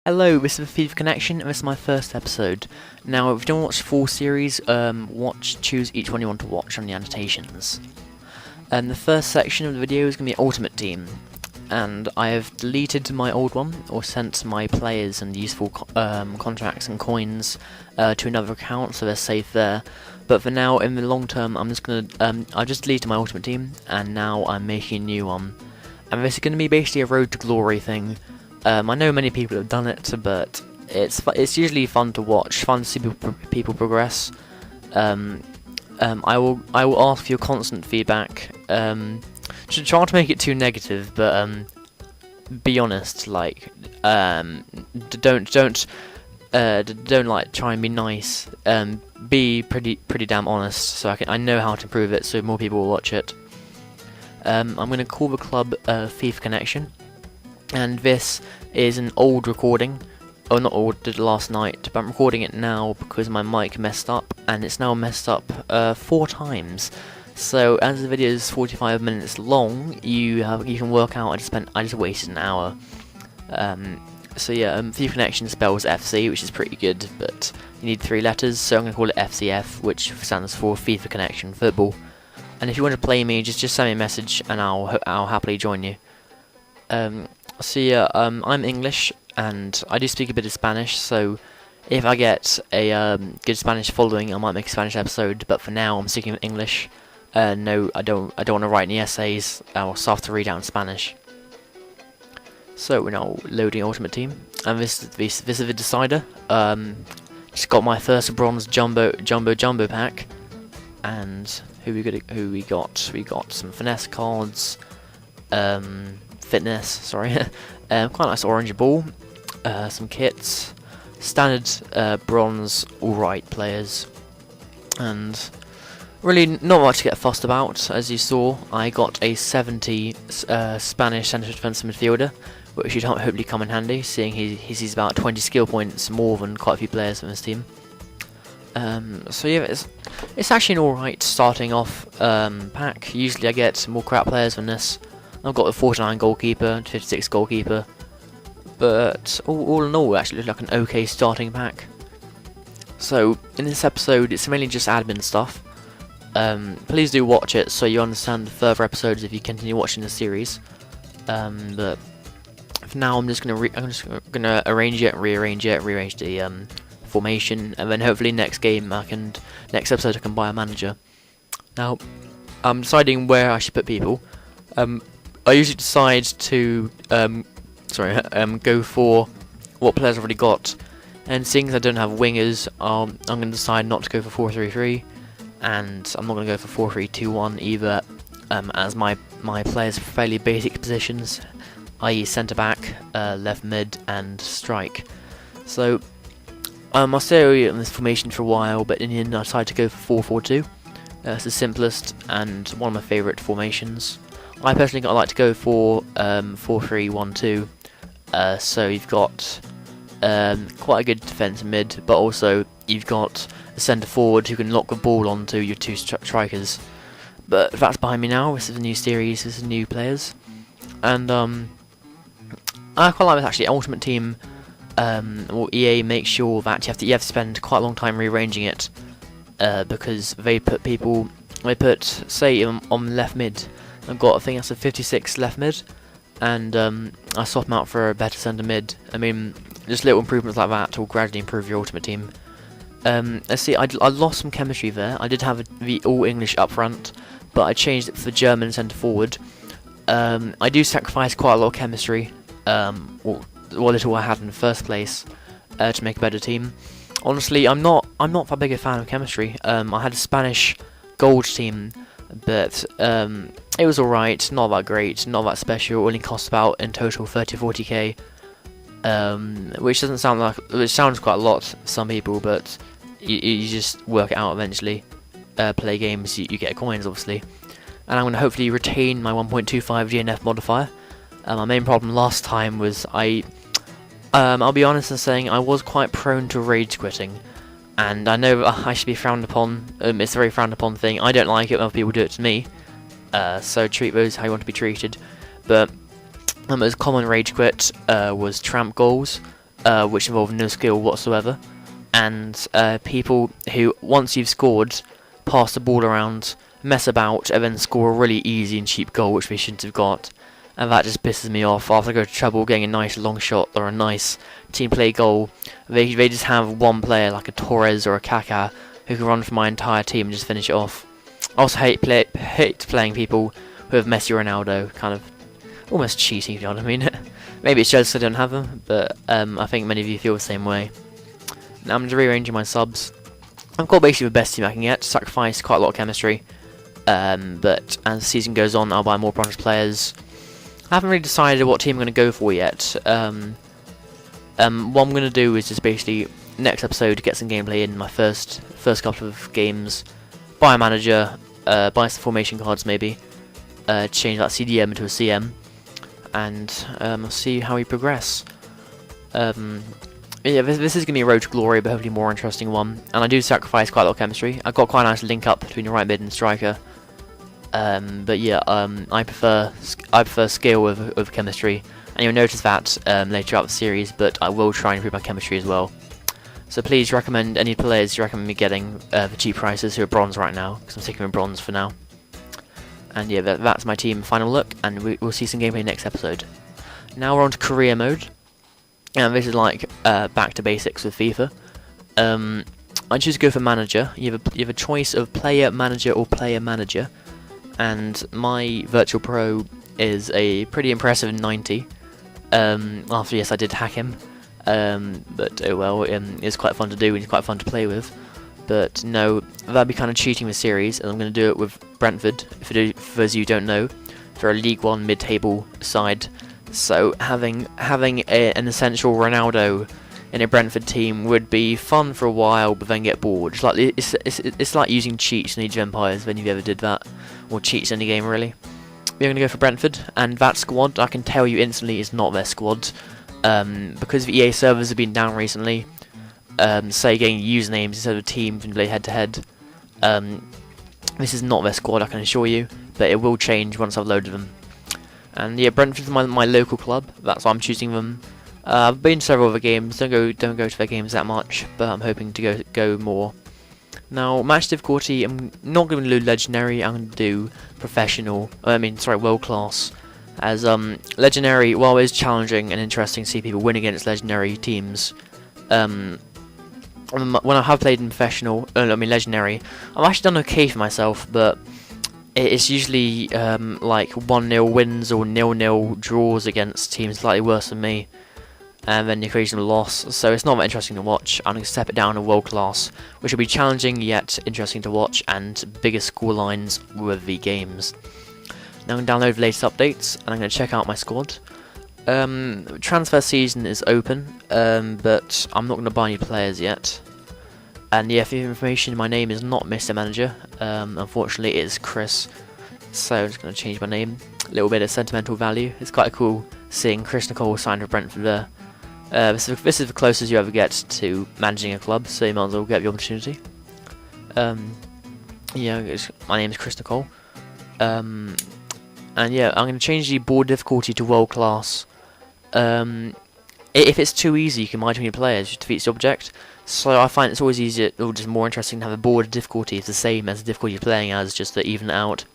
Hello, this is the TheFifaConnection, and this is my first episode. Now, if you don't watch the full series, choose each one you want to watch on the annotations. The first section of the video is going to be Ultimate Team, and I have deleted my old one, or sent my players and useful contracts and coins to another account, so they're safe there. But for now, in the long term, I'm just going to, I just deleted my Ultimate Team, and now I'm making a new one. And this is going to be basically a Road to Glory thing. I know many people have done it, but it's usually fun to watch, fun to see people progress. I will ask for your constant feedback. Should try not to make it too negative, but be honest. Like, don't like try and be nice. Be pretty damn honest, so I know how to improve it, so more people will watch it. I'm gonna call the club TheFifaConnection. And this is an old recording, or not old, did it last night, but I'm recording it now because my mic messed up, and it's now messed up 4 times. So as the video is 45 minutes long, you can work out I just wasted an hour. So yeah, TheFifaConnection spells FC, which is pretty good, but you need 3 letters, so I'm gonna call it FCF, which stands for TheFifaConnection Football. And if you want to play me, just send me a message, and I'll happily join you. So yeah, I'm English, and I do speak a bit of Spanish, so if I get a good Spanish following, I might make a Spanish episode, but for now I'm sticking with English. No, I don't want to write any essays, I'll have to read out in Spanish. So we're now loading Ultimate Team, and this is the decider. Just got my first bronze jumbo pack, and who we got? We got some finesse cards, fitness, sorry, quite nice orange ball, some kits, standard bronze alright players, and really not much to get fussed about. As you saw, I got a 70 Spanish centre defensive midfielder, which should hopefully come in handy, seeing he's about 20 skill points more than quite a few players in this team. So yeah, it's actually an alright starting off pack. Usually I get more crap players than this. I've got a 49 goalkeeper, 56 goalkeeper, but all in all, it actually looks like an okay starting pack. So in this episode, it's mainly just admin stuff. Please do watch it so you understand the further episodes if you continue watching the series. But for now, I'm just gonna arrange it, rearrange the formation, and then hopefully next episode I can buy a manager. Now, I'm deciding where I should put people. I usually decide to go for what players I've already got, and seeing as I don't have wingers, I'm going to decide not to go for 4-3-3, and I'm not going to go for 4-3-2-1 either, as my players are fairly basic positions, i.e. centre back, left mid, and strike. So I'll stay on this formation for a while, but in the end I decided to go for 4-4-2. It's the simplest and one of my favourite formations. I personally like to go for 4-3-1-2, so you've got quite a good defence mid, but also you've got a centre forward who can lock the ball onto your 2 strikers. But that's behind me now. This is a new series, this is new players, and I quite like this actually. Ultimate Team, EA makes sure that you have to spend quite a long time rearranging it, because they put say on left mid. I've got, I think that's a 56 left mid, and I swap them out for a better centre mid. I mean, just little improvements like that will gradually improve your Ultimate Team. Let's see, I lost some chemistry there. I did have the all English up front, but I changed it for German centre forward. I do sacrifice quite a lot of chemistry, what little I had in the first place, to make a better team. Honestly, I'm not that big a fan of chemistry. I had a Spanish gold team, but it was alright, not that great, not that special. Only cost about in total 30-40k, which sounds quite a lot for some people, but you just work it out eventually. Play games, you get coins obviously, and I'm going to hopefully retain my 1.25 DNF modifier. My main problem last time was I'll be honest in saying I was quite prone to rage quitting. And I know I should be frowned upon. It's a very frowned upon thing. I don't like it when people do it to me. So treat those how you want to be treated. But the most common rage quit was tramp goals. which involve no skill whatsoever, and people who, once you've scored, pass the ball around, mess about, and then score a really easy and cheap goal which they shouldn't have got. And that just pisses me off. After I go to trouble getting a nice long shot or a nice team play goal, they just have one player like a Torres or a Kaká who can run for my entire team and just finish it off. I also hate playing people who have Messi or Ronaldo, kind of almost cheating, if you know what I mean. Maybe it's just I don't have them, but I think many of you feel the same way. Now I'm just rearranging my subs. I've got basically the best team I can get, sacrifice quite a lot of chemistry, but as the season goes on I'll buy more bronze players. I haven't really decided what team I'm going to go for yet. What I'm going to do is just basically, next episode, get some gameplay in my first couple of games, buy a manager, buy some formation cards maybe, change that CDM into a CM, and see how we progress. Yeah, this is going to be a road to glory, but hopefully a more interesting one. And I do sacrifice quite a lot of chemistry. I've got quite a nice link up between the right mid and striker. But yeah, I prefer skill over chemistry, and you'll notice that later out the series. But I will try and improve my chemistry as well. So please recommend any players you recommend me getting for cheap prices who are bronze right now, because I'm sticking with bronze for now. And yeah, that's my team final look, and we'll see some gameplay next episode. Now we're on to career mode, and this is like back to basics with FIFA. I choose to go for manager. You have a choice of player manager or player manager. And my virtual pro is a pretty impressive 90. After, yes, I did hack him, but oh well, it's quite fun to do and it's quite fun to play with. But no, that'd be kind of cheating the series, and I'm going to do it with Brentford. For those of you who don't know, for a League One mid-table side, so having an essential Ronaldo in a Brentford team would be fun for a while, but then get bored. It's like using cheats in Age of Empires when you ever did that, or cheats in any game really. We're going to go for Brentford, and that squad I can tell you instantly is not their squad, because the EA servers have been down recently. Say getting usernames instead of teams and play head to head. This is not their squad, I can assure you, but it will change once I've loaded them. And yeah, Brentford's my local club. That's why I'm choosing them. I've been to several other games. Don't go to their games that much, but I'm hoping to go more. Now, match difficulty, I'm not going to do legendary. I'm going to do professional. World class. As legendary, while it is challenging and interesting to see people win against legendary teams, when I have played in professional, legendary, I've actually done okay for myself, but it's usually like 1-0 wins or 0-0 draws against teams slightly worse than me, and then the occasional loss, so it's not that interesting to watch. I'm going to step it down to world class, which will be challenging yet interesting to watch, and bigger score lines with the games. Now I'm going to download the latest updates, and I'm going to check out my squad. Transfer season is open, but I'm not going to buy any players yet. And yeah, for your information, my name is not Mr. Manager, unfortunately it is Chris, so I'm just going to change my name. A little bit of sentimental value. It's quite cool seeing Chris Nicole signed for Brentford there. This is the closest you ever get to managing a club, so you might as well get the opportunity. Yeah, my name is Chris Nicole. And yeah, I'm going to change the board difficulty to world class. If it's too easy, you can combine too many players, which defeats the object. So I find it's always easier, or just more interesting to have a board difficulty. It's the same as the difficulty you're playing as, just to even it out.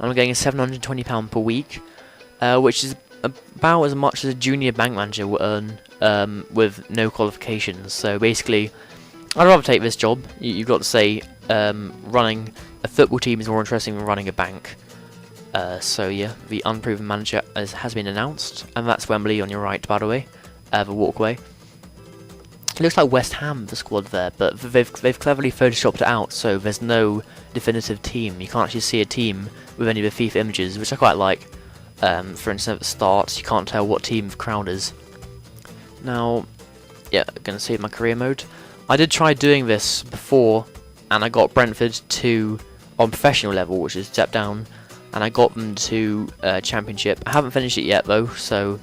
I'm getting £720 per week, which is about as much as a junior bank manager will earn with no qualifications. So basically, I'd rather take this job. You've got to say running a football team is more interesting than running a bank. So yeah, the unproven manager has been announced, and that's Wembley on your right, by the way, the walkway. It looks like West Ham, the squad there, but they've cleverly photoshopped it out, so there's no definitive team. You can't actually see a team with any of the FIFA images, which I quite like. For instance, at the start, you can't tell what team the crowd is. Now, yeah, I'm going to save my career mode. I did try doing this before, and I got Brentford to on professional level, which is a step down, and I got them to Championship. I haven't finished it yet though, so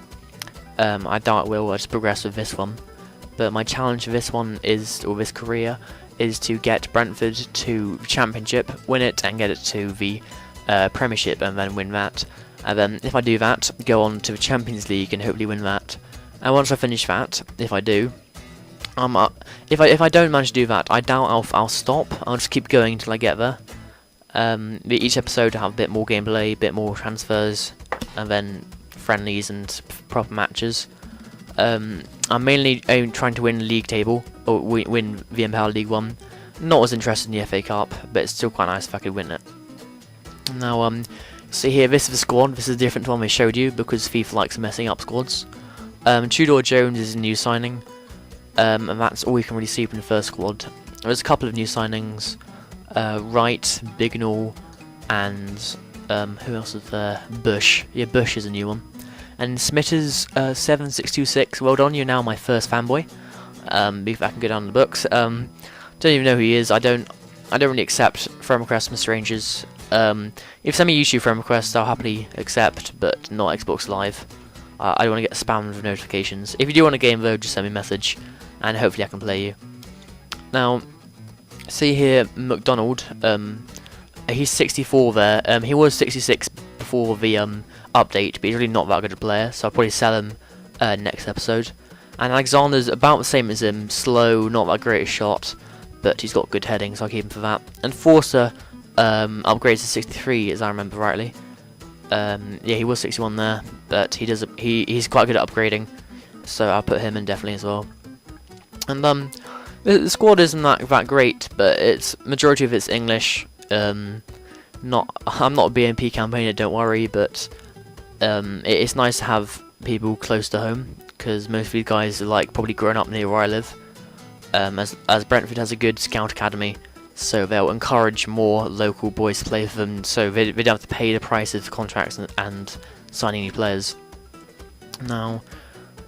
I doubt I will. I'll just progress with this one. But my challenge for this one is, or this career, is to get Brentford to Championship, win it, and get it to the Premiership, and then win that. And then if I do that, go on to the Champions League and hopefully win that. And once I finish that, if I do, if I don't manage to do that, I doubt I'll stop. I'll just keep going until I get there. Each episode will have a bit more gameplay, a bit more transfers, and then friendlies and proper matches. I'm mainly trying to win the league table, or win the Empower League 1. Not as interested in the FA Cup, but it's still quite nice if I could win it. Now, see here, this is the squad. This is different to one we showed you, because FIFA likes messing up squads. Tudor Jones is a new signing, and that's all you can really see from the first squad. There's a couple of new signings, Wright, Bignall, and who else is there? Bush. Yeah, Bush is a new one. And Smitters 7626. Well done, you're now my first fanboy. If I can go down the books. Don't even know who he is. I don't really accept friend requests from strangers. If you send me YouTube friend requests, I'll happily accept, but not Xbox Live. I don't want to get spammed with notifications. If you do want a game though, just send me a message, and hopefully I can play you. Now, see here, McDonald. He's 64 there. He was 66 before the update, but he's really not that good a player, so I'll probably sell him next episode. And Alexander's about the same as him, slow, not that great a shot, but he's got good heading, so I'll keep him for that. And Forster upgrades to 63, as I remember rightly. Yeah, he was 61 there, but he's quite good at upgrading, so I'll put him in definitely as well. And the squad isn't that great, but it's majority of it's English. I'm not a BNP campaigner, don't worry, but it's nice to have people close to home, because most of these guys are like probably grown up near where I live. As Brentford has a good scout academy, so they'll encourage more local boys to play for them, so they don't have to pay the price of contracts and signing new players. Now,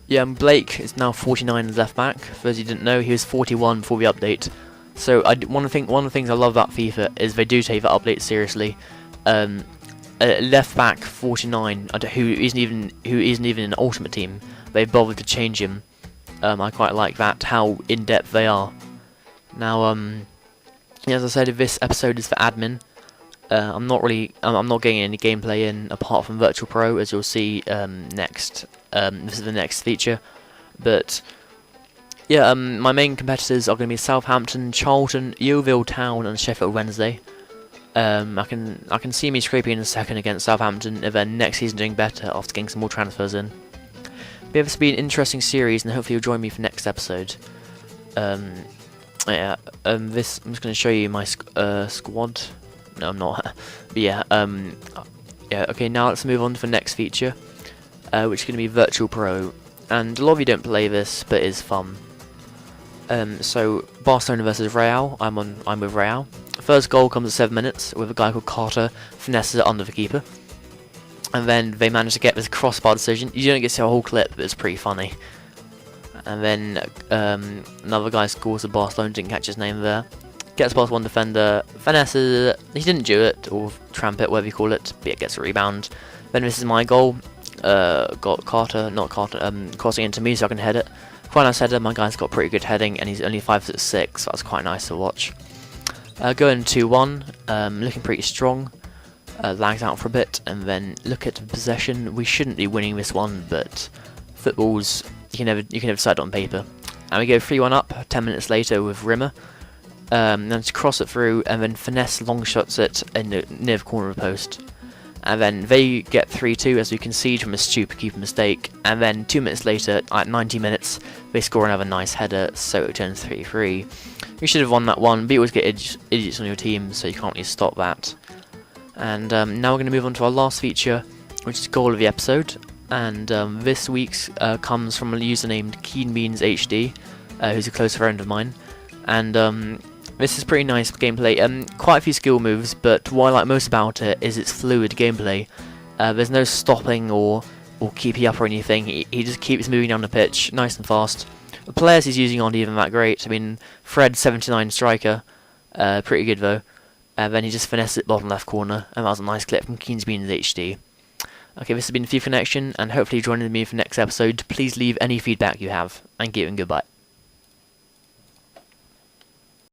yeah, Blake is now 49 as left back. For those who didn't know, he was 41 before the update. So one of the things I love about FIFA is they do take the update seriously. Left back 49, who isn't even in an ultimate team, they've bothered to change him. I quite like that, how in depth they are. Now, yeah, as I said, this episode is for admin. I'm not getting any gameplay in apart from Virtual Pro, as you'll see next. This is the next feature, but yeah, my main competitors are going to be Southampton, Charlton, Yeovil Town, and Sheffield Wednesday. I can see me scraping in a second against Southampton, and then next season doing better after getting some more transfers in. But this will be an interesting series, and hopefully you'll join me for next episode. Yeah, I'm just going to show you my squad. No, I'm not. But yeah, yeah. Okay, now let's move on to the next feature, which is going to be Virtual Pro. And a lot of you don't play this, but it's fun. So Barcelona versus Real. I'm with Real. First goal comes at 7 minutes with a guy called Carter finesses it under the keeper, and then they manage to get this crossbar decision. You don't get to see a whole clip, but it's pretty funny. And then another guy scores at Barcelona, didn't catch his name there. Gets past one defender, finesses it. He didn't do it, or tramp it, whatever you call it, but it gets a rebound. Then this is my goal. Got Carter, not Carter, crossing into me so I can head it. Quite nice header, my guy's got pretty good heading, and he's only 5'6", so that's quite nice to watch. Going 2-1, looking pretty strong. Lags out for a bit, and then look at the possession. We shouldn't be winning this one, but football's you can never decide on paper. And we go 3-1 up 10 minutes later with Rimmer. Then to cross it through, and then finesse long shots it in the near the corner of the post. And then they get 3-2 as we concede from a stupid keeper mistake. And then 2 minutes later, at 90 minutes, they score another nice header, so it turns 3-3. You should have won that one, but you always get idiots on your team, so you can't really stop that. And now we're going to move on to our last feature, which is goal of the episode. And this week's comes from a user named KeenBeansHD, who's a close friend of mine. And this is pretty nice gameplay. Quite a few skill moves, but what I like most about it is its fluid gameplay. There's no stopping or keeping up or anything. He just keeps moving down the pitch, nice and fast. The players he's using aren't even that great. I mean, Fred 79 striker, pretty good though. Then he just finesses it bottom left corner, and that was a nice clip from KeenBeansHD. Okay, this has been TheFifaConnection, and hopefully joining me for the next episode. Please leave any feedback you have. Thank you and goodbye.